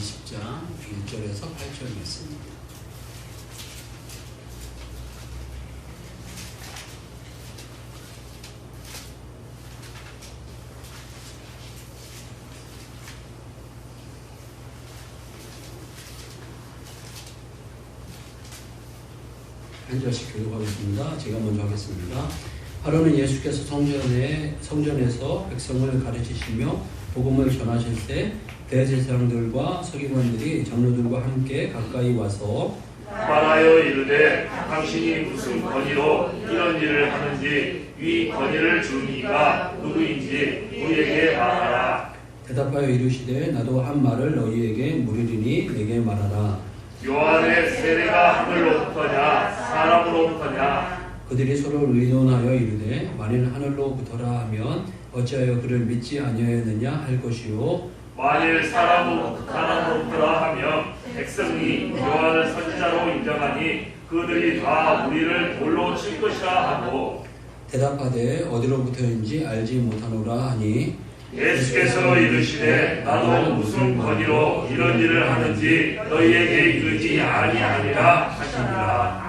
20장 1절에서 8절 말씀입니다. 한 절씩 교독하겠습니다. 제가 먼저 하겠습니다. 하루는 예수께서 성전에서 백성을 가르치시며 복음을 전하실 때 대제사장들과 서기관들이 장로들과 함께 가까이 와서 말하여 이르되 당신이 무슨 권위로 이런 일을 하는지 이 권위를 준 이가 누구인지 우리에게 말하라. 대답하여 이르시되 나도 한 말을 너희에게 물으리니 내게 말하라. 요한의 세례가 하늘로부터냐 사람으로부터냐. 그들이 서로 의논하여 이르되 만일 하늘로부터라 하면 어찌하여 그를 믿지 아니하였느냐 할 것이요 만일 사람으로부터라 하면 백성이 요한을 선지자로 인정하니 그들이 다 우리를 돌로 칠 것이라 하고 대답하되 어디로부터인지 알지 못하노라 하니 예수께서 이르시되 나도 무슨 권위로 이런 일을 하는지 너희에게 이르지 아니하니라 하시니라.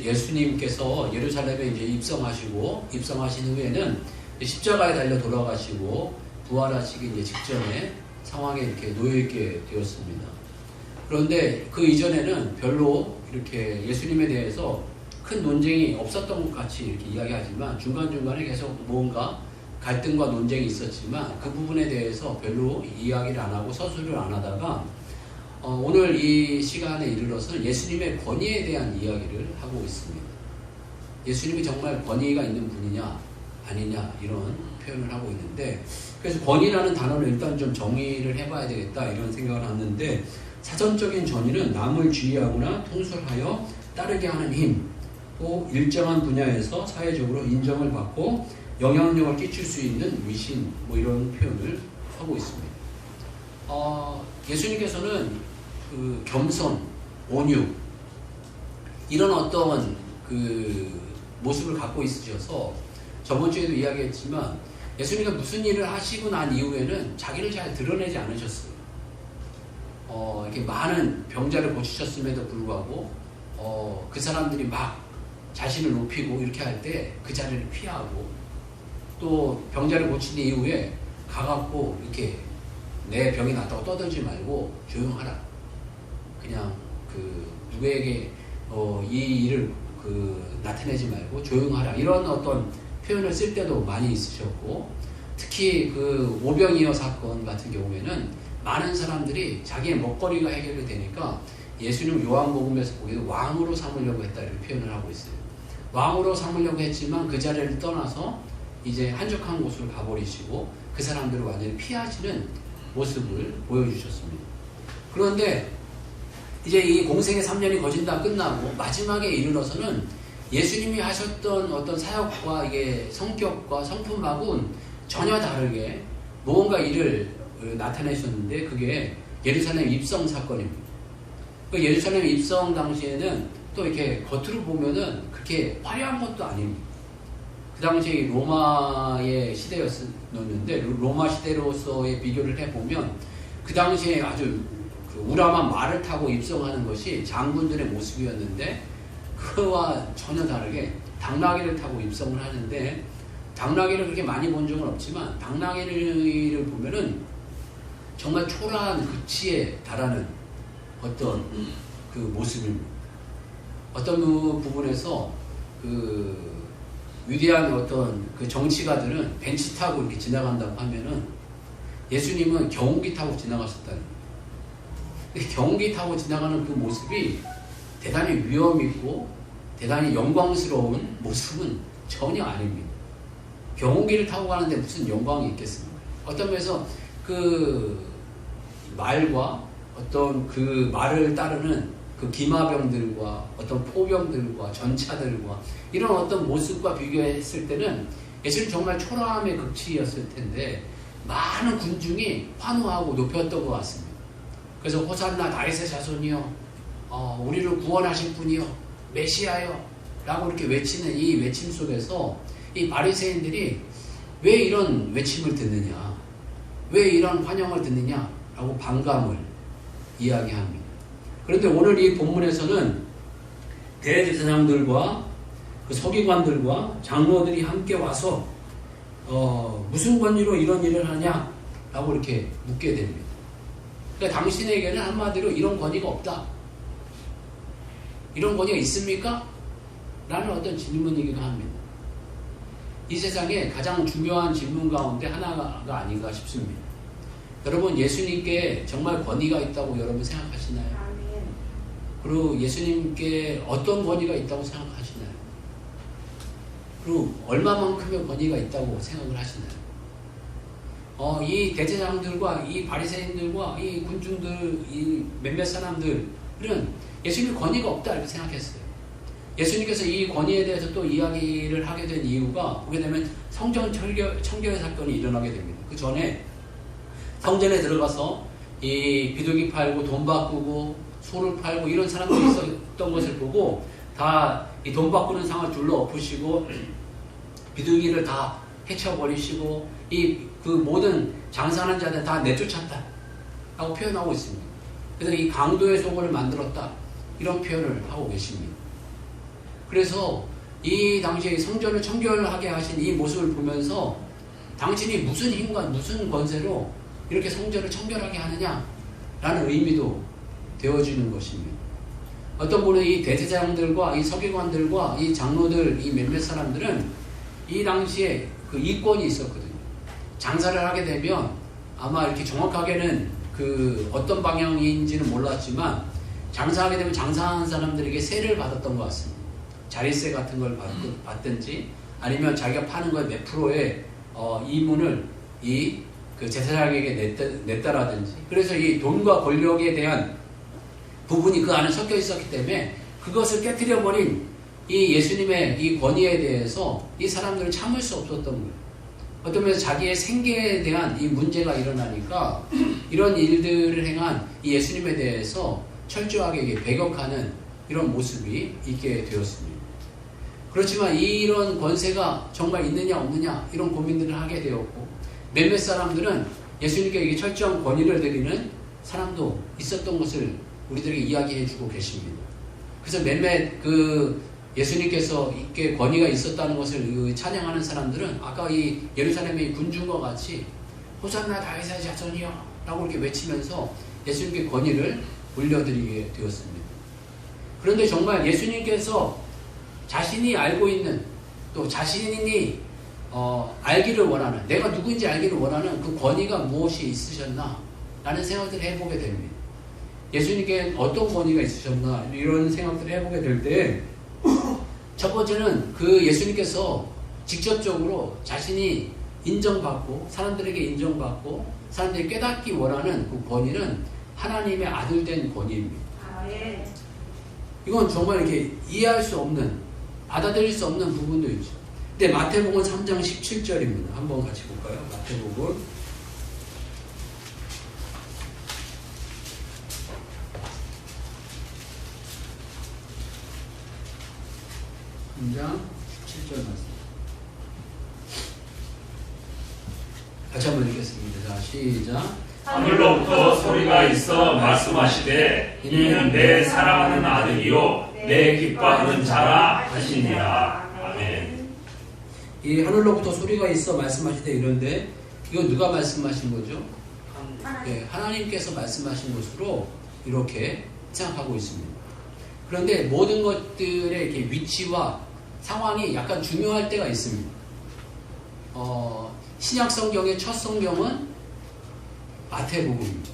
예수님께서 예루살렘에 이제 입성하신 후에는 십자가에 달려 돌아가시고 부활하시기 이제 직전에 상황에 이렇게 놓여 있게 되었습니다. 그런데 그 이전에는 별로 이렇게 예수님에 대해서 큰 논쟁이 없었던 것 같이 이렇게 이야기하지만 중간중간에 계속 뭔가 갈등과 논쟁이 있었지만 그 부분에 대해서 별로 이야기를 안 하고 서술을 안 하다가 오늘 이 시간에 이르러서 예수님의 권위에 대한 이야기를 하고 있습니다. 예수님이 정말 권위가 있는 분이냐 아니냐 이런 표현을 하고 있는데 그래서 권위라는 단어를 일단 좀 정의를 해봐야 되겠다 이런 생각을 하는데 사전적인 권위는 남을 지휘하거나 통솔하여 따르게 하는 힘 또 일정한 분야에서 사회적으로 인정을 받고 영향력을 끼칠 수 있는 위신 뭐 이런 표현을 하고 있습니다. 예수님께서는 그 겸손, 온유 이런 어떤 그 모습을 갖고 있으셔서 저번 주에도 이야기했지만 예수님이 무슨 일을 하시고 난 이후에는 자기를 잘 드러내지 않으셨어요. 이렇게 많은 병자를 고치셨음에도 불구하고 그 사람들이 막 자신을 높이고 이렇게 할 때 그 자리를 피하고 또 병자를 고친 이후에 가갖고 이렇게 내 병이 낫다고 떠들지 말고 조용하라. 그냥 그 누구에게 이 일을 나타내지 말고 조용하라. 이런 어떤 표현을 쓸 때도 많이 있으셨고 특히 그 오병이어 사건 같은 경우에는 많은 사람들이 자기의 먹거리가 해결이 되니까 예수님 요한복음에서 보기에도 왕으로 삼으려고 했다 이렇게 표현을 하고 있어요. 왕으로 삼으려고 했지만 그 자리를 떠나서 이제 한적한 곳으로 가버리시고 그 사람들을 완전히 피하시는 모습을 보여주셨습니다. 그런데 이제 이 공생의 3년이 거진 다 끝나고 마지막에 이르러서는 예수님이 하셨던 어떤 사역과 이게 성격과 성품하고는 전혀 다르게 무언가 일을 나타내셨는데 그게 예루살렘 입성 사건입니다. 그 예루살렘 입성 당시에는 또 이렇게 겉으로 보면은 그렇게 화려한 것도 아닙니다. 그 당시에 로마의 시대였는데 로마 시대로서의 비교를 해보면 그 당시에 아주 그 우람한 말을 타고 입성하는 것이 장군들의 모습이었는데 그와 전혀 다르게 당나귀를 타고 입성을 하는데 당나귀를 그렇게 많이 본 적은 없지만 당나귀를 보면은 정말 초라한 극치에 달하는 어떤 그 모습입니다. 어떤 부분에서 그 위대한 어떤 그 정치가들은 벤치 타고 이렇게 지나간다고 하면은 예수님은 경운기 타고 지나가셨다는 거예요. 경운기 타고 지나가는 그 모습이 대단히 위험 있고 대단히 영광스러운 모습은 전혀 아닙니다. 경운기를 타고 가는데 무슨 영광이 있겠습니까? 어떤 면에서 그 말과 어떤 그 말을 따르는 그 기마병들과 어떤 포병들과 전차들과 이런 어떤 모습과 비교했을 때는 예수님 정말 초라함의 극치였을 텐데 많은 군중이 환호하고 높였던 것 같습니다. 그래서 호산나 다윗의 자손이여 우리를 구원하실 분이여 메시아여 라고 이렇게 외치는 이 외침 속에서 이 바리새인들이 왜 이런 외침을 듣느냐 왜 이런 환영을 듣느냐라고 반감을 이야기합니다. 그런데 오늘 이 본문에서는 대제사장들과 그 서기관들과 장로들이 함께 와서 무슨 권리로 이런 일을 하냐라고 이렇게 묻게 됩니다. 그러니까 당신에게는 한마디로 이런 권위가 없다. 이런 권위가 있습니까? 라는 어떤 질문이기도 합니다. 이 세상에 가장 중요한 질문 가운데 하나가 아닌가 싶습니다. 여러분, 예수님께 정말 권위가 있다고 여러분 생각하시나요? 그리고 예수님께 어떤 권위가 있다고 생각하시나요? 그리고 얼마만큼의 권위가 있다고 생각을 하시나요? 이 대제사장들과 이 바리새인들과 이 군중들, 이 몇몇 사람들은 예수님의 권위가 없다 이렇게 생각했어요. 예수님께서 이 권위에 대해서 또 이야기를 하게 된 이유가 보게 되면 성전 청결 사건이 일어나게 됩니다. 그 전에 성전에 들어가서 이 비둘기 팔고 돈 바꾸고 소를 팔고 이런 사람들이 있었던 것을 보고 다 이 돈 바꾸는 상을 둘러 엎으시고 비둘기를 다 해쳐버리시고 그 모든 장사하는 자들 다 내쫓았다 라고 표현하고 있습니다. 그래서 이 강도의 속을 만들었다 이런 표현을 하고 계십니다. 그래서 이 당시에 성전을 청결하게 하신 이 모습을 보면서 당신이 무슨 힘과 무슨 권세로 이렇게 성전을 청결하게 하느냐라는 의미도 되어지는 것입니다. 어떤 분은 이 대제사장들과 이 서기관들과 이 장로들, 이 몇몇 사람들은 이 당시에 그 이권이 있었거든요. 장사를 하게 되면 아마 이렇게 정확하게는 그 어떤 방향인지는 몰랐지만 장사하게 되면 장사하는 사람들에게 세를 받았던 것 같습니다. 자리세 같은 걸 받든지 아니면 자기가 파는 거에 몇 프로의 이문을 그 제사장에게 냈다라든지 그래서 이 돈과 권력에 대한 부분이 그 안에 섞여 있었기 때문에 그것을 깨트려버린 이 예수님의 이 권위에 대해서 이 사람들은 참을 수 없었던 거예요. 어떤 면에서 자기의 생계에 대한 이 문제가 일어나니까 이런 일들을 행한 이 예수님에 대해서 철저하게 배격하는 이런 모습이 있게 되었습니다. 그렇지만 이런 권세가 정말 있느냐 없느냐 이런 고민들을 하게 되었고 몇몇 사람들은 예수님께 이게 철저한 권위를 드리는 사람도 있었던 것을 우리들에게 이야기해 주고 계십니다. 그래서 몇몇 예수님께서 이렇게 권위가 있었다는 것을 찬양하는 사람들은 아까 이 예루살렘의 군중과 같이 호산나 다윗의 자손이여 라고 이렇게 외치면서 예수님께 권위를 올려드리게 되었습니다. 그런데 정말 예수님께서 자신이 알고 있는 또 자신이 알기를 원하는 내가 누구인지 알기를 원하는 그 권위가 무엇이 있으셨나 라는 생각들을 해보게 됩니다. 예수님께 어떤 권위가 있으셨나 이런 생각들을 해보게 될 때 첫 번째는 그 예수님께서 직접적으로 자신이 인정받고 사람들에게 인정받고 사람들이 깨닫기 원하는 그 권위는 하나님의 아들 된 권위입니다. 이건 정말 이렇게 이해할 수 없는 받아들일 수 없는 부분도 있죠. 근데 마태복음 3장 17절입니다. 한번 같이 볼까요? 마태복음 3장 17절 말씀. 같이 한번 읽겠습니다. 자, 시작. 하늘로부터 소리가 있어 말씀하시되 이는 내 사랑하는 아들이요 내 기뻐하는 자라 하시니라. 아멘. 이 하늘로부터 소리가 있어 말씀하시되 이런데 이건 누가 말씀하신 거죠? 네, 하나님께서 말씀하신 것으로 이렇게 생각하고 있습니다. 그런데 모든 것들의 이렇게 위치와 상황이 약간 중요할 때가 있습니다. 신약 성경의 첫 성경은 마태복음입니다.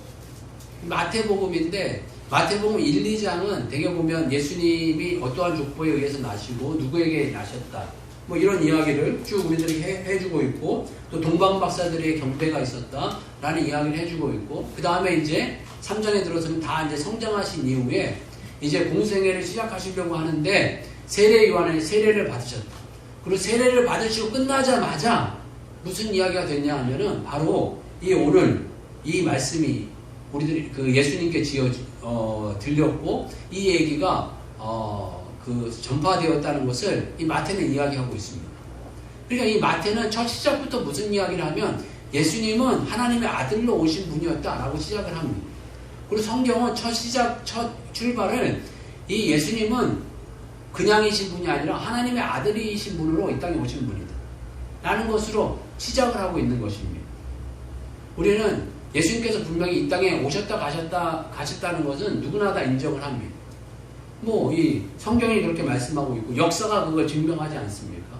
마태복음인데 마태복음 1, 2장은 대개 보면 예수님이 어떠한 족보에 의해서 나시고 누구에게 나셨다 뭐 이런 이야기를 쭉 우리들에게 해주고 있고 또 동방박사들의 경배가 있었다 라는 이야기를 해주고 있고 그 다음에 이제 3장에 들어서는 다 이제 성장하신 이후에 이제 공생애를 시작하시려고 하는데 세례 요한의 세례를 받으셨다. 그리고 세례를 받으시고 끝나자마자 무슨 이야기가 됐냐 하면은 바로 이 오늘 이 말씀이 우리들이 그 예수님께 들렸고 이 얘기가 전파되었다는 것을 이 마태는 이야기하고 있습니다. 그러니까 이 마태는 첫 시작부터 무슨 이야기를 하면 예수님은 하나님의 아들로 오신 분이었다라고 시작을 합니다. 그리고 성경은 첫 출발을 이 예수님은 그냥이신 분이 아니라 하나님의 아들이신 분으로 이 땅에 오신 분이다 라는 것으로 시작을 하고 있는 것입니다. 우리는 예수님께서 분명히 이 땅에 오셨다 가셨다는 것은 누구나 다 인정을 합니다. 이 성경이 그렇게 말씀하고 있고 역사가 그걸 증명하지 않습니까?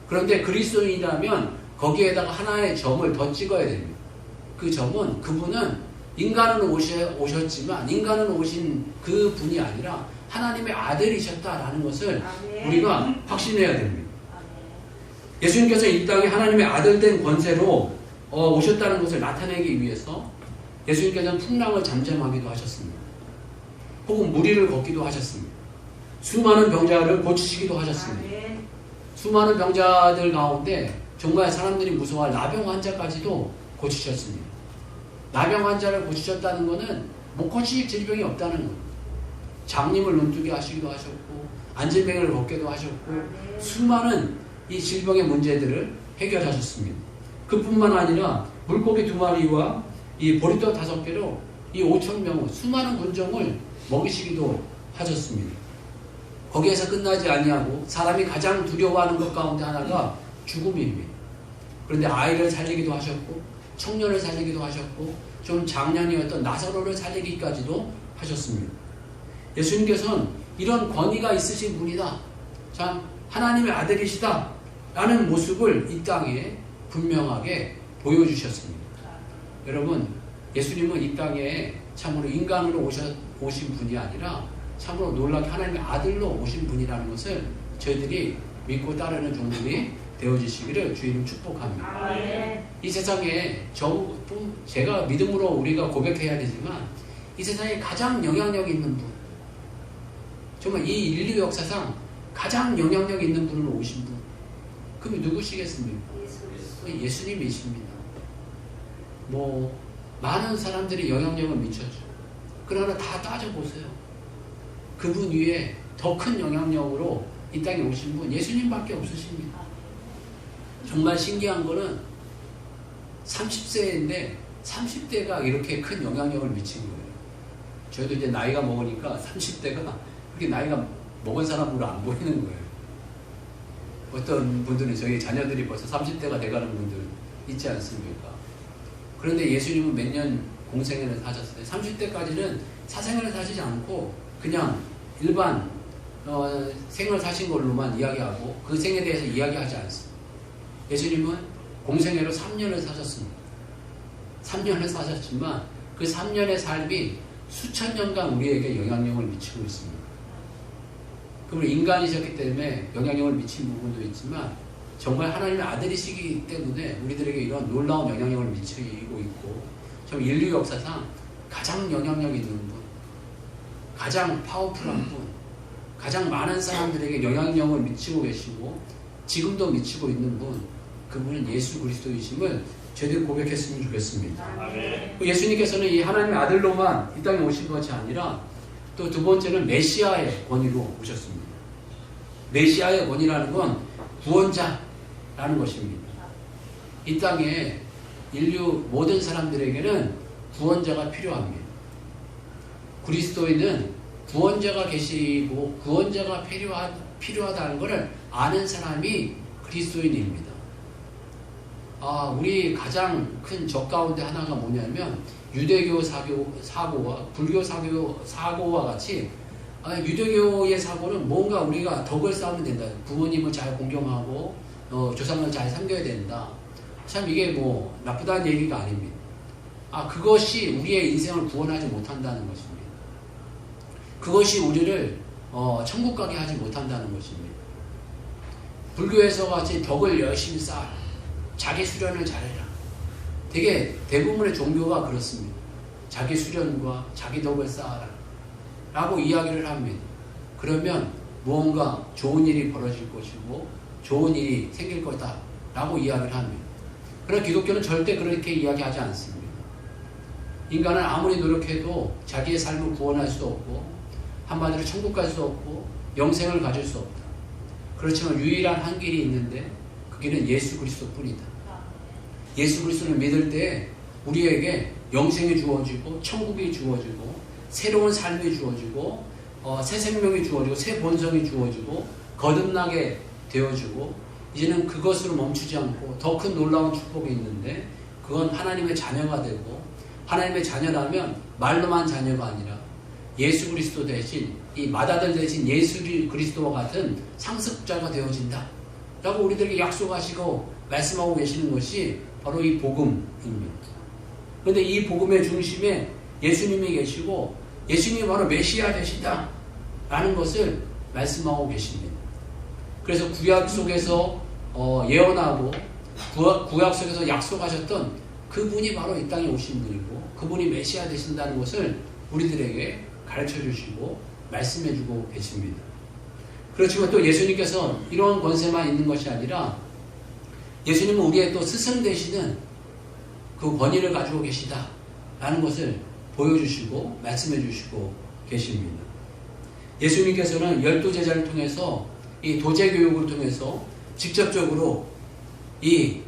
그런데 그리스도인이라면 거기에다가 하나의 점을 더 찍어야 됩니다. 그 점은 그분은 인간으로 오셨지만 인간으로 오신 그 분이 아니라 하나님의 아들이셨다라는 것을 우리가 확신해야 됩니다. 예수님께서 이 땅에 하나님의 아들된 권세로 오셨다는 것을 나타내기 위해서 예수님께서는 풍랑을 잠잠하기도 하셨습니다. 혹은 무리를 걷기도 하셨습니다. 수많은 병자를 고치시기도 하셨습니다. 수많은 병자들 가운데 정말 사람들이 무서워할 나병 환자까지도 고치셨습니다. 나병 환자를 고치셨다는 것은 못 고칠 질병이 없다는 것. 장님을 눈뜨게 하시기도 하셨고 안진뱅이를 걷게도 하셨고 수많은 이 질병의 문제들을 해결하셨습니다. 그뿐만 아니라 물고기 2마리와 이 보리떡 5개로 이 5,000명의 수많은 군정을 먹이시기도 하셨습니다. 거기에서 끝나지 아니하고 사람이 가장 두려워하는 것 가운데 하나가 죽음입니다. 그런데 아이를 살리기도 하셨고 청년을 살리기도 하셨고 좀 장년이었던 나사로를 살리기까지도 하셨습니다. 예수님께서는 이런 권위가 있으신 분이다. 참 하나님의 아들이시다 라는 모습을 이 땅에 분명하게 보여주셨습니다. 여러분, 예수님은 이 땅에 참으로 인간으로 오신 분이 아니라 참으로 놀랍게 하나님의 아들로 오신 분이라는 것을 저희들이 믿고 따르는 종들이 되어주시기를 주님을 축복합니다. 이 세상에 제가 믿음으로 우리가 고백해야 되지만 이 세상에 가장 영향력 있는 분, 정말 이 인류 역사상 가장 영향력 있는 분으로 오신 분, 그럼 누구시겠습니까? 예수님이십니다. 많은 사람들이 영향력을 미쳤죠. 그러나 다 따져보세요. 그분 위에 더 큰 영향력으로 이 땅에 오신 분 예수님밖에 없으십니다. 정말 신기한 거는 30세인데 30대가 이렇게 큰 영향력을 미친 거예요. 저희도 이제 나이가 먹으니까 30대가 그렇게 나이가 먹은 사람으로 안 보이는 거예요. 어떤 분들은 저희 자녀들이 벌써 30대가 돼가는 분들 있지 않습니까? 그런데 예수님은 몇 년 공생애를 사셨어요. 30대까지는 사생활을 사시지 않고 그냥 일반 생을 사신 걸로만 이야기하고 그 생에 대해서 이야기하지 않습니다. 예수님은 공생애로 3년을 사셨습니다. 3년을 사셨지만 그 3년의 삶이 수천 년간 우리에게 영향력을 미치고 있습니다. 그러면 인간이셨기 때문에 영향력을 미친 부분도 있지만 정말 하나님의 아들이시기 때문에 우리들에게 이런 놀라운 영향력을 미치고 있고 참 인류 역사상 가장 영향력 있는 분, 가장 파워풀한 분, 가장 많은 사람들에게 영향력을 미치고 계시고 지금도 미치고 있는 분, 그분은 예수 그리스도이심을 제대로 고백했으면 좋겠습니다. 아멘. 예수님께서는 이 하나님의 아들로만 이 땅에 오신 것이 아니라 또 두 번째는 메시아의 권위로 오셨습니다. 메시아의 권위라는 건 구원자라는 것입니다. 이 땅에 인류 모든 사람들에게는 구원자가 필요합니다. 그리스도인은 구원자가 계시고 구원자가 필요하다는 것을 아는 사람이 그리스도인입니다. 우리 가장 큰 적 가운데 하나가 뭐냐면 유대교 사고와 불교 사고와 같이 유대교의 사고는 뭔가 우리가 덕을 쌓으면 된다. 부모님을 잘 공경하고 조상을 잘 섬겨야 된다. 참 이게 나쁘다는 얘기가 아닙니다. 그것이 우리의 인생을 구원하지 못한다는 것입니다. 그것이 우리를 천국 가게 하지 못한다는 것입니다. 불교에서 같이 덕을 열심히 쌓아 자기 수련을 잘해라. 대부분의 종교가 그렇습니다. 자기 수련과 자기 덕을 쌓아라 라고 이야기를 합니다. 그러면 무언가 좋은 일이 벌어질 것이고 좋은 일이 생길 거다 라고 이야기를 합니다. 그러나 기독교는 절대 그렇게 이야기하지 않습니다. 인간은 아무리 노력해도 자기의 삶을 구원할 수 없고 한마디로 천국 갈 수 없고 영생을 가질 수 없다. 그렇지만 유일한 한 길이 있는데 그 길은 예수 그리스도 뿐이다. 예수 그리스도를 믿을 때 우리에게 영생이 주어지고 천국이 주어지고 새로운 삶이 주어지고 새 생명이 주어지고 새 본성이 주어지고 거듭나게 되어지고 이제는 그것으로 멈추지 않고 더 큰 놀라운 축복이 있는데 그건 하나님의 자녀가 되고 하나님의 자녀라면 말로만 자녀가 아니라 예수 그리스도 대신 이 맏아들 대신 예수 그리스도와 같은 상속자가 되어진다 라고 우리들에게 약속하시고 말씀하고 계시는 것이 바로 이 복음입니다. 그런데 이 복음의 중심에 예수님이 계시고 예수님이 바로 메시아 되신다 라는 것을 말씀하고 계십니다. 그래서 구약 속에서 예언하고 구약 속에서 약속하셨던 그분이 바로 이 땅에 오신 분이고 그분이 메시아 되신다는 것을 우리들에게 가르쳐 주시고 말씀해 주고 계십니다. 그렇지만 또 예수님께서 이런 권세만 있는 것이 아니라 예수님은 우리의 또 스승 되시는 그 권위를 가지고 계시다 라는 것을 보여주시고 말씀해 주시고 계십니다. 예수님께서는 12제자를 통해서 이 도제교육을 통해서 직접적으로 이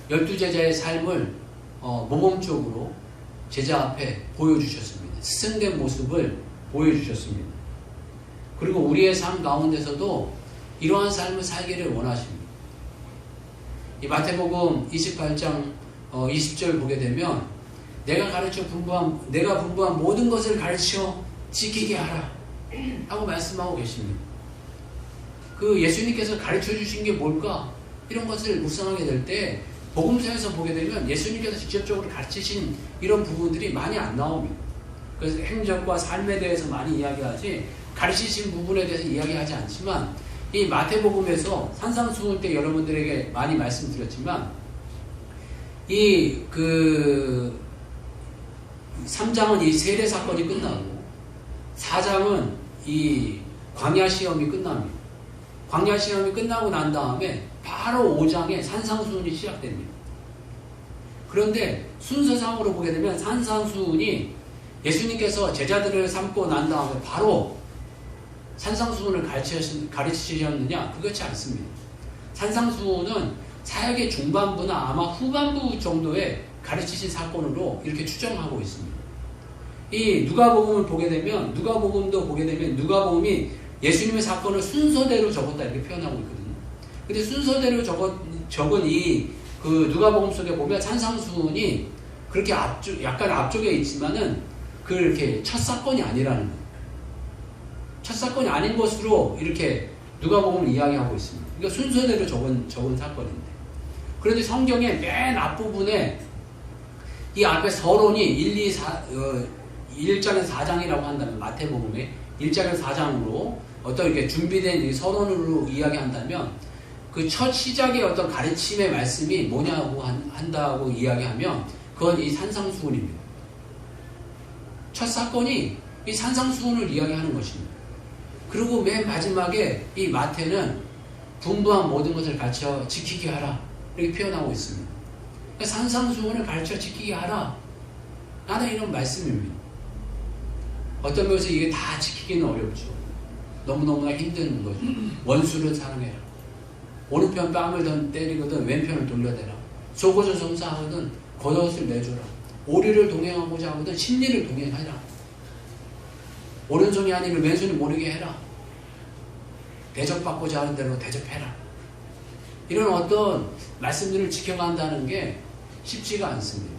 12제자의 삶을 모범적으로 제자 앞에 보여주셨습니다. 스승된 모습을 보여주셨습니다. 그리고 우리의 삶 가운데서도 이러한 삶을 살기를 원하십니다. 이 마태복음 28장 20절 보게 되면 내가 분부한 모든 것을 가르쳐 지키게 하라 하고 말씀하고 계십니다. 그 예수님께서 가르쳐 주신 게 뭘까? 이런 것을 묵상하게 될 때 복음서에서 보게 되면 예수님께서 직접적으로 가르치신 이런 부분들이 많이 안 나옵니다. 그래서 행적과 삶에 대해서 많이 이야기하지 가르치신 부분에 대해서 이야기하지 않지만 이 마태복음에서 산상수훈 때 여러분들에게 많이 말씀드렸지만 이 3장은 이 세례 사건이 끝나고 4장은 이 광야 시험이 끝납니다. 광야 시험이 끝나고 난 다음에 바로 5장에 산상수훈이 시작됩니다. 그런데 순서상으로 보게 되면 산상수훈이 예수님께서 제자들을 삼고 난 다음에 바로 산상수훈을 가르치셨느냐? 그렇지 않습니다. 산상수훈은 사역의 중반부나 아마 후반부 정도에 가르치신 사건으로 이렇게 추정하고 있습니다. 이 누가복음을 보게 되면 누가복음이 예수님의 사건을 순서대로 적었다 이렇게 표현하고 있거든요. 근데 순서대로 적은 이 누가복음 속에 보면 산상수훈이 그렇게 약간 앞쪽에 있지만은 그렇게 첫 사건이 아니라는 거예요. 첫 사건이 아닌 것으로 이렇게 누가복음을 이야기하고 있습니다. 그러니까 순서대로 적은 사건인데. 그런데 성경의 맨 앞부분에 이 앞에 서론이 1장에서 4장이라고 한다면 마태복음의 1장에서 4장으로 어떤 이렇게 준비된 이 서론으로 이야기한다면 그 첫 시작의 어떤 가르침의 말씀이 뭐냐고 한다고 이야기하면 그건 이 산상수훈입니다. 첫 사건이 이 산상수훈을 이야기하는 것입니다. 그리고 맨 마지막에 이 마태는 분부한 모든 것을 가르쳐 지키게 하라 이렇게 표현하고 있습니다. 그러니까 산상수훈을 가르쳐 지키게 하라 라는 이런 말씀입니다. 어떤 면에서 이게 다 지키기는 어렵죠. 너무너무나 힘든 거죠. 원수를 사랑해라. 오른편 뺨을 때리거든 왼편을 돌려대라. 속옷을 성사하거든 겉옷을 내줘라. 오리를 동행하고자 하거든 십리를 동행하라. 오른손이 아니면 왼손이 모르게 해라. 대접받고자 하는 대로 대접해라. 이런 어떤 말씀들을 지켜간다는 게 쉽지가 않습니다.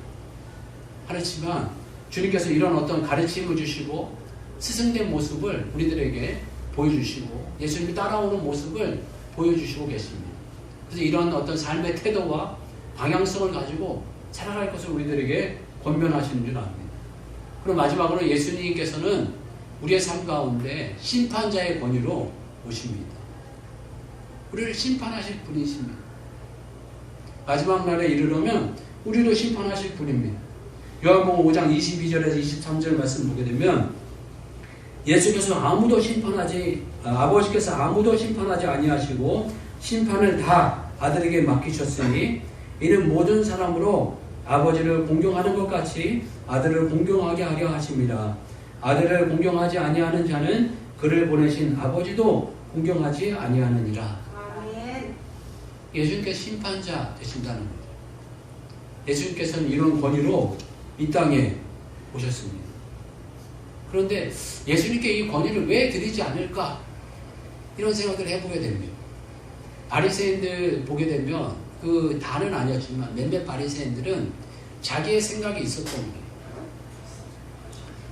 그렇지만 주님께서 이런 어떤 가르침을 주시고 스승된 모습을 우리들에게 보여주시고 예수님이 따라오는 모습을 보여주시고 계십니다. 그래서 이런 어떤 삶의 태도와 방향성을 가지고 살아갈 것을 우리들에게 권면하시는 줄 압니다. 그럼 마지막으로 예수님께서는 우리의 삶 가운데 심판자의 권위로 오십니다. 우리를 심판하실 분이십니다. 마지막 날에 이르려면 우리를 심판하실 분입니다. 요한복음 5장 22절에서 23절 말씀 보게 되면 예수께서 아버지께서 아무도 심판하지 아니하시고 심판을 다 아들에게 맡기셨으니 이는 모든 사람으로 아버지를 공경하는 것 같이 아들을 공경하게 하려 하심이라. 아들을 공경하지 아니하는 자는 그를 보내신 아버지도 공경하지 아니하느니라. 아멘. 예수님께서 심판자 되신다는 거죠. 예수님께서는 이런 권위로 이 땅에 오셨습니다. 그런데 예수님께 이 권위를 왜 드리지 않을까? 이런 생각을 해보게 됩니다. 바리새인들 보게 되면 그 다는 아니었지만 몇몇 바리새인들은 자기의 생각이 있었던 거예요.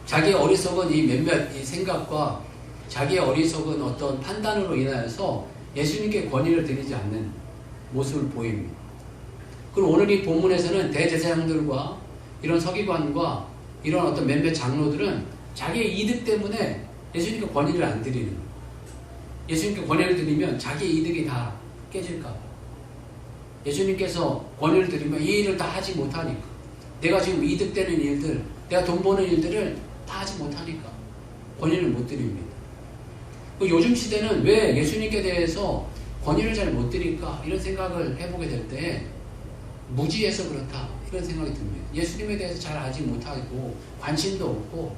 자기의 어리석은 이 몇몇 이 생각과 자기의 어리석은 어떤 판단으로 인하여서 예수님께 권위를 드리지 않는 모습을 보입니다. 그리고 오늘 이 본문에서는 대제사장들과 이런 서기관과 이런 어떤 몇몇 장로들은 자기의 이득 때문에 예수님께 권위를 안 드리는 거예요. 예수님께 권위를 드리면 자기의 이득이 다 깨질까 봐. 예수님께서 권위를 드리면 이 일을 다 하지 못하니까, 내가 지금 이득되는 일들, 내가 돈 버는 일들을 다 하지 못하니까 권위를 못 드립니다. 요즘 시대는 왜 예수님께 대해서 권위를 잘 못 드릴까 이런 생각을 해보게 될 때 무지해서 그렇다 이런 생각이 듭니다. 예수님에 대해서 잘 알지 못하고 관심도 없고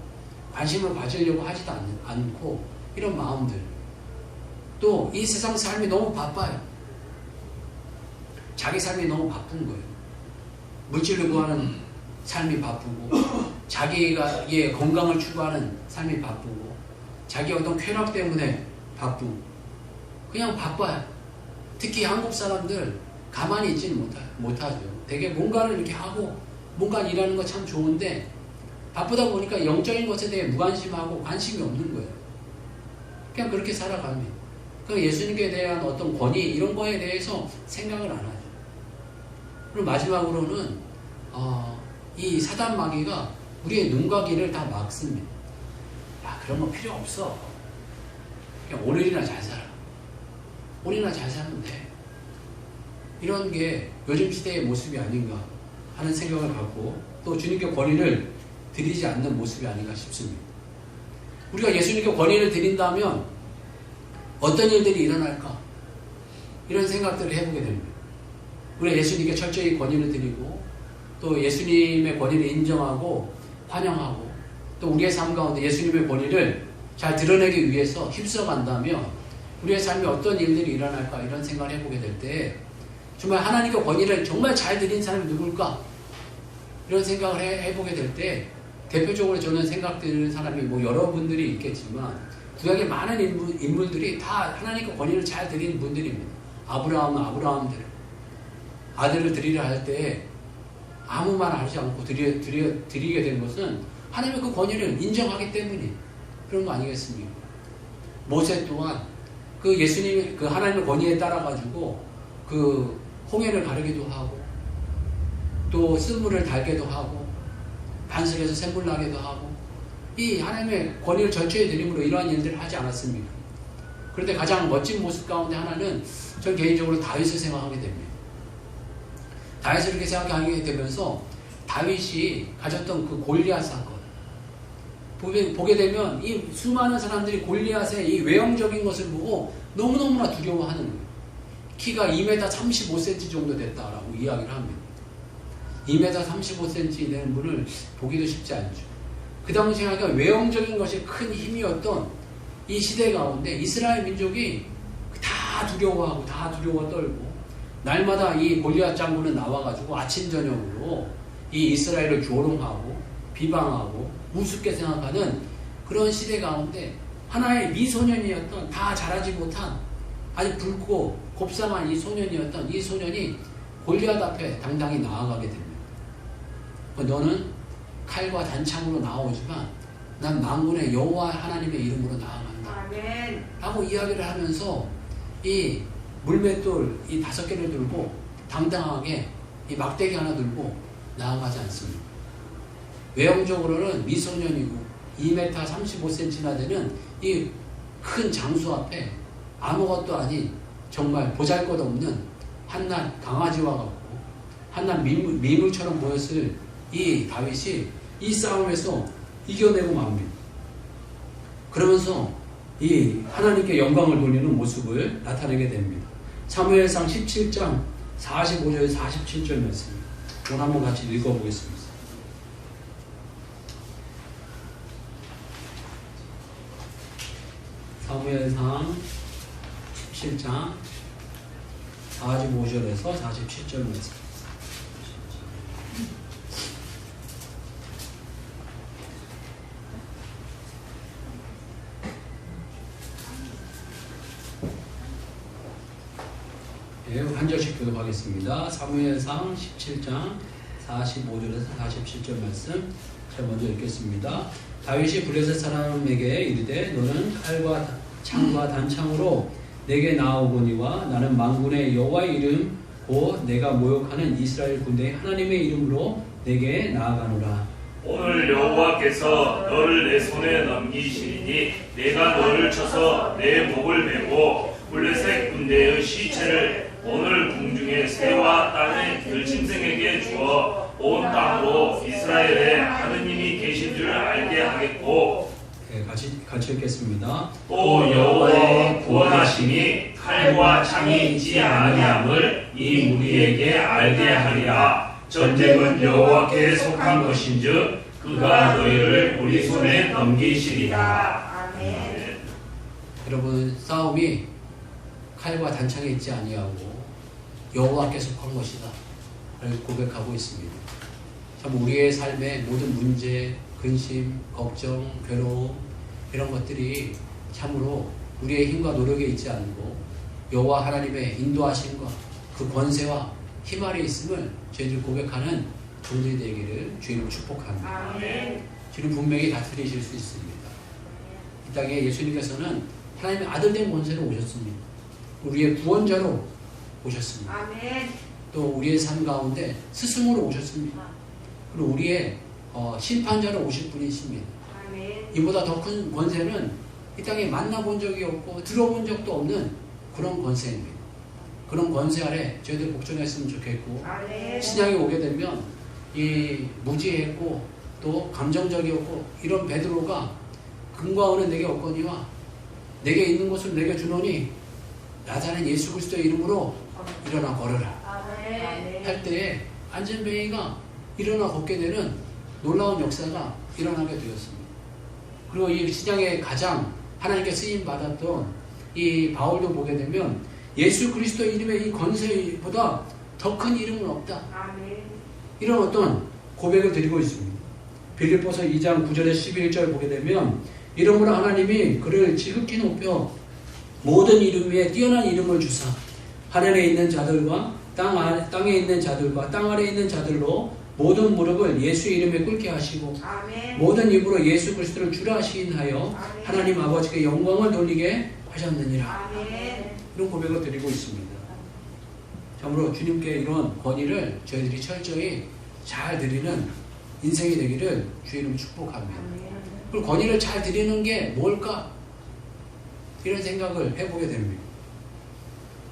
관심을 가지려고 하지도 않고 이런 마음들, 또 이 세상 삶이 너무 바빠요. 자기 삶이 너무 바쁜 거예요. 물질을 구하는 삶이 바쁘고, 자기가 건강을 추구하는 삶이 바쁘고, 자기 어떤 쾌락 때문에 바쁘고, 그냥 바빠요. 특히 한국 사람들 가만히 있지는 못하죠. 되게 뭔가를 이렇게 하고 뭔가 일하는 거 참 좋은데 바쁘다 보니까 영적인 것에 대해 무관심하고 관심이 없는 거예요. 그냥 그렇게 살아갑니다. 그러니까 예수님께 대한 어떤 권위 이런 거에 대해서 생각을 안 하죠. 그리고 마지막으로는 이 사단 마귀가 우리의 눈과 귀를 다 막습니다. 야, 그런 거 필요 없어. 그냥 오늘이나 잘 살아. 오늘이나 잘 살면 돼. 이런 게 요즘 시대의 모습이 아닌가 하는 생각을 갖고, 또 주님께 권위를 드리지 않는 모습이 아닌가 싶습니다. 우리가 예수님께 권위를 드린다면 어떤 일들이 일어날까? 이런 생각들을 해보게 됩니다. 우리가 예수님께 철저히 권위를 드리고, 또 예수님의 권위를 인정하고 환영하고, 또 우리의 삶 가운데 예수님의 권위를 잘 드러내기 위해서 힘써간다면 우리의 삶에 어떤 일들이 일어날까 이런 생각을 해보게 될 때, 정말 하나님께 권위를 정말 잘 드린 사람이 누굴까? 이런 생각을 해보게 될 때, 대표적으로 저는 생각드는 사람이 여러분들이 있겠지만 구약의 많은 인물들이 다 하나님께 권위를 잘 드린 분들입니다. 아브라함들 아들을 드리려 할 때 아무 말 하지 않고 드리게 된 것은 하나님의 그 권위를 인정하기 때문에 그런 거 아니겠습니까? 모세 또한 그 예수님 그 하나님의 권위에 따라 가지고 그 홍해를 가르기도 하고, 또 쓴물을 달게도 하고, 반석에서 샘물 나게도 하고, 이 하나님의 권위를 절저히 드림으로 이러한 일들을 하지 않았습니까? 그런데 가장 멋진 모습 가운데 하나는 전 개인적으로 다윗을 생각하게 됩니다. 다윗을 이렇게 생각하게 되면서 다윗이 가졌던 그 골리앗 사건, 보게 되면 이 수많은 사람들이 골리앗의 이 외형적인 것을 보고 너무너무나 두려워하는 거예요. 키가 2m 35cm 정도 됐다라고 이야기를 합니다. 2m 35cm 되는 분을 보기도 쉽지 않죠. 그 당시에 외형적인 것이 큰 힘이었던 이 시대 가운데 이스라엘 민족이 다 두려워하고 다 두려워 떨고, 날마다 이 골리앗 장군은 나와가지고 아침 저녁으로 이 이스라엘을 조롱하고 비방하고 우습게 생각하는 그런 시대 가운데 하나의 미소년이었던, 다 자라지 못한 아주 붉고 곱상한 이 소년이었던 이 소년이 골리앗 앞에 당당히 나아가게 됩니다. 너는 칼과 단창으로 나오지만 난 만군의 여호와 하나님의 이름으로 나아간다. 아멘. 라고 이야기를 하면서 이 물맷돌 이 5개를 들고 당당하게 이 막대기 하나 들고 나아가지 않습니다. 외형적으로는 미소년이고 2m 35cm나 되는 이 큰 장수 앞에 아무것도 아닌 정말 보잘것없는 한낱 강아지와 같고 한낱 미물처럼 보였을 이 다윗이 이 싸움에서 이겨내고 맙니다. 그러면서 이 하나님께 영광을 돌리는 모습을 나타내게 됩니다. 사무엘상 17장 45절 47절 말씀 오늘 한번 같이 읽어보겠습니다. 사무엘상 17장 45절에서 47절 말씀. 네, 한 절씩 교독하겠습니다. 사무엘상 17장 45절에서 47절 말씀 제가 먼저 읽겠습니다. 다윗이 블레셋 사람에게 이르되 너는 칼과 창과 단창으로 내게 나아오거니와 나는 만군의 여호와의 이름 곧 내가 모욕하는 이스라엘 군대의 하나님의 이름으로 내게 나아가노라. 오늘 여호와께서 너를 내 손에 넘기시리니 내가 너를 쳐서 내 목을 베고 블레셋 군대의 시체를 오늘 궁중의 새와 땅의 들짐승에게 주어 온 땅으로 이스라엘에 하느님이 계신 줄 알게 하겠고. 네, 같이 읽겠습니다. 또 여호와의 구원하심이 칼과 창이 있지 아니함을 이 무리에게 알게 하리라. 전쟁은 여호와께 속한 것인즉 그가 너희를 우리 손에 넘기시리라. 아멘. 여러분, 싸움이 칼과 단창에 있지 아니하고 여호와께 속한 것이다 를 고백하고 있습니다. 참 우리의 삶의 모든 문제, 근심, 걱정, 괴로움 이런 것들이 참으로 우리의 힘과 노력에 있지 않고 여호와 하나님의 인도하심과 그 권세와 힘 아래 있음을 저희들 고백하는 종들이 되기를 주님을 축복합니다. 아멘. 주님 분명히 다스리실 수 있습니다. 이 땅에 예수님께서는 하나님의 아들된 권세로 오셨습니다. 우리의 구원자로 오셨습니다. 아멘. 또 우리의 삶 가운데 스승으로 오셨습니다. 그리고 우리의 심판자로 오실 분이십니다. 아멘. 이보다 더 큰 권세는 이 땅에 만나본 적이 없고 들어본 적도 없는 그런 권세입니다. 그런 권세 아래 저희들 복종했으면 좋겠고, 아멘. 신약에 오게 되면 이 무지했고 또 감정적이었고 이런 베드로가 금과 은은 내게 없거니와 내게 있는 것을 내게 주노니 나자렛 예수 그리스도의 이름으로 일어나 걸으라 아멘. 할 때에 안전뱅이가 일어나 걷게 되는 놀라운 역사가 일어나게 되었습니다. 그리고 이 시장에 가장 하나님께 쓰임 받았던 이 바울도 보게 되면 예수 그리스도 이름의 이 권세보다 더 큰 이름은 없다. 아멘. 이런 어떤 고백을 드리고 있습니다. 빌립보서 2장 9절에 11절 보게 되면 이러므로 하나님이 그를 지극히 높여 모든 이름 위에 뛰어난 이름을 주사 하늘에 있는 자들과 땅에 있는 자들과 땅 아래에 있는 자들로 모든 무릎을 예수 이름에 꿇게 하시고 아멘. 모든 입으로 예수 그리스도를 주라 하시인하여 아멘. 하나님 아버지께 영광을 돌리게 하셨느니라. 아멘. 이런 고백을 드리고 있습니다. 참으로 주님께 이런 권위를 저희들이 철저히 잘 드리는 인생이 되기를 주님을 축복합니다. 그리고 권위를 잘 드리는 게 뭘까? 이런 생각을 해보게 됩니다.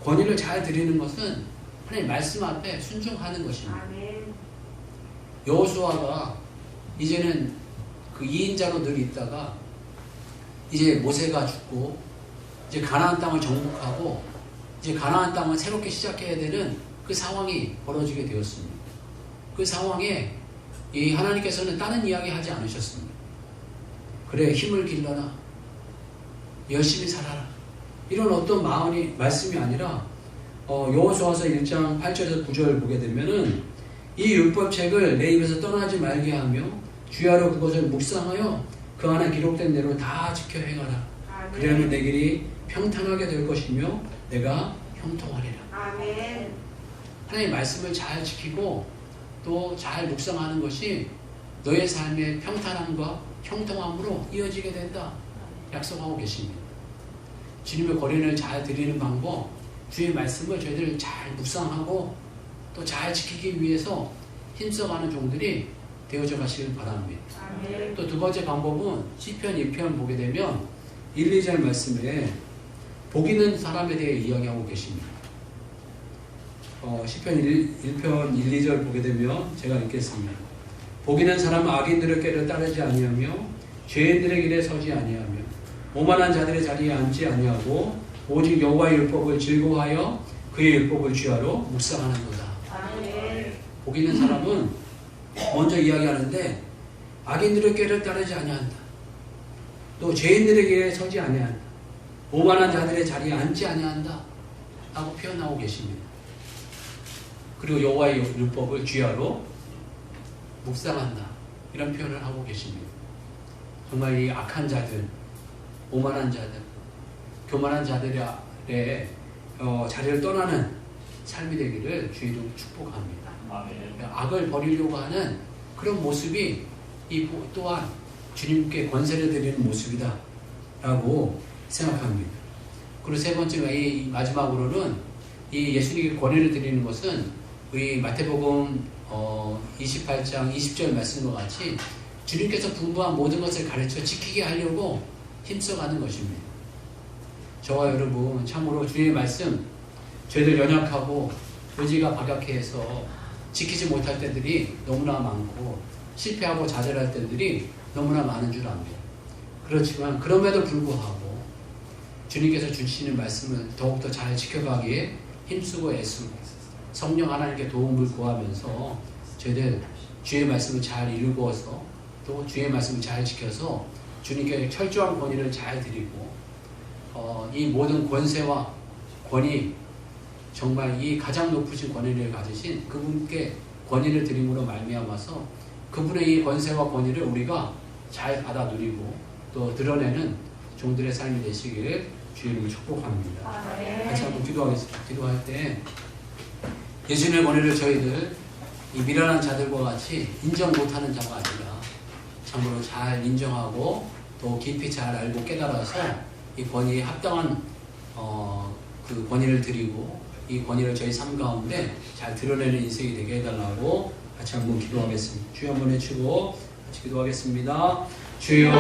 권위를 잘 드리는 것은 하나님 말씀 앞에 순종하는 것입니다. 아멘. 여호수아가 이제는 그 2인자로 늘 있다가 이제 모세가 죽고 이제 가나안 땅을 정복하고 이제 가나안 땅을 새롭게 시작해야 되는 그 상황이 벌어지게 되었습니다. 그 상황에 이 하나님께서는 다른 이야기 하지 않으셨습니다. 그래 힘을 길러라, 열심히 살아라, 이런 어떤 말씀이 아니라 여호수아서 1장 8절에서 9절 보게 되면은 이 율법책을 내 입에서 떠나지 말게 하며 주야로 그것을 묵상하여 그 안에 기록된 대로 다 지켜 행하라. 그래야만 내 길이 평탄하게 될 것이며 내가 형통하리라. 아멘. 하나님의 말씀을 잘 지키고 또 잘 묵상하는 것이 너의 삶의 평탄함과 형통함으로 이어지게 된다 약속하고 계십니다. 주님의 권위를 잘 드리는 방법, 주의 말씀을 저희들 잘 묵상하고 또 잘 지키기 위해서 힘써가는 종들이 되어져 가시길 바랍니다. 아멘. 또 두 번째 방법은 시편 2편 보게 되면 1, 2절 말씀에 복 있는 사람에 대해 이야기하고 계십니다. 시편 1편 1, 2절 보게 되면 제가 읽겠습니다. 복 있는 사람은 악인들의 꾀를 따르지 아니하며 죄인들의 길에 서지 아니하며 오만한 자들의 자리에 앉지 아니하고 오직 여호와의 율법을 즐거워하여 그의 율법을 주야로 묵상하는도다. 아멘. 복 있는 사람은 먼저 이야기하는데 악인들의 꾀를 따르지 아니한다. 또 죄인들의 길에 서지 아니한다. 오만한 자들의 자리에 앉지 아니한다. 라고 표현하고 계십니다. 그리고 여호와의 율법을 주야로 묵상한다. 이런 표현을 하고 계십니다. 정말 이 악한 자들, 오만한 자들, 교만한 자들의 자리를 떠나는 삶이 되기를 주의 이름으로 축복합니다. 아멘. 악을 버리려고 하는 그런 모습이 또한 주님께 권세를 드리는 모습이다 라고 생각합니다. 그리고 세 번째가 이 마지막으로는 이 예수님께 권위를 드리는 것은 우리 마태복음 28장 20절 말씀과 같이 주님께서 분부한 모든 것을 가르쳐 지키게 하려고 힘써가는 것입니다. 저와 여러분 참으로 주의 말씀 저희들 연약하고 의지가 박약해서 지키지 못할 때들이 너무나 많고 실패하고 좌절할 때들이 너무나 많은 줄 압니다. 그렇지만 그럼에도 불구하고 주님께서 주시는 말씀을 더욱더 잘 지켜가기에 힘쓰고 애쓰고 성령 하나님께 도움을 구하면서 저희들 주의 말씀을 잘 읽어서 또 주의 말씀을 잘 지켜서 주님께 철저한 권위를 잘 드리고 이 모든 권세와 권위 정말 이 가장 높으신 권위를 가지신 그분께 권위를 드림으로 말미암아서 그분의 이 권세와 권위를 우리가 잘 받아 누리고 또 드러내는 종들의 삶이 되시기를 주님을 축복합니다. 같이 한번 기도하겠습니다. 기도할 때 예수님의 권위를 저희들 이 미련한 자들과 같이 인정 못하는 자가 아니라 참으로 잘 인정하고 또 깊이 잘 알고 깨달아서 이 권위에 합당한 그 권위를 드리고 이 권위를 저희 삶 가운데 잘 드러내는 인생이 되게 해달라고 같이 한번 기도하겠습니다. 주여 한번 해주고 같이 기도하겠습니다. 주여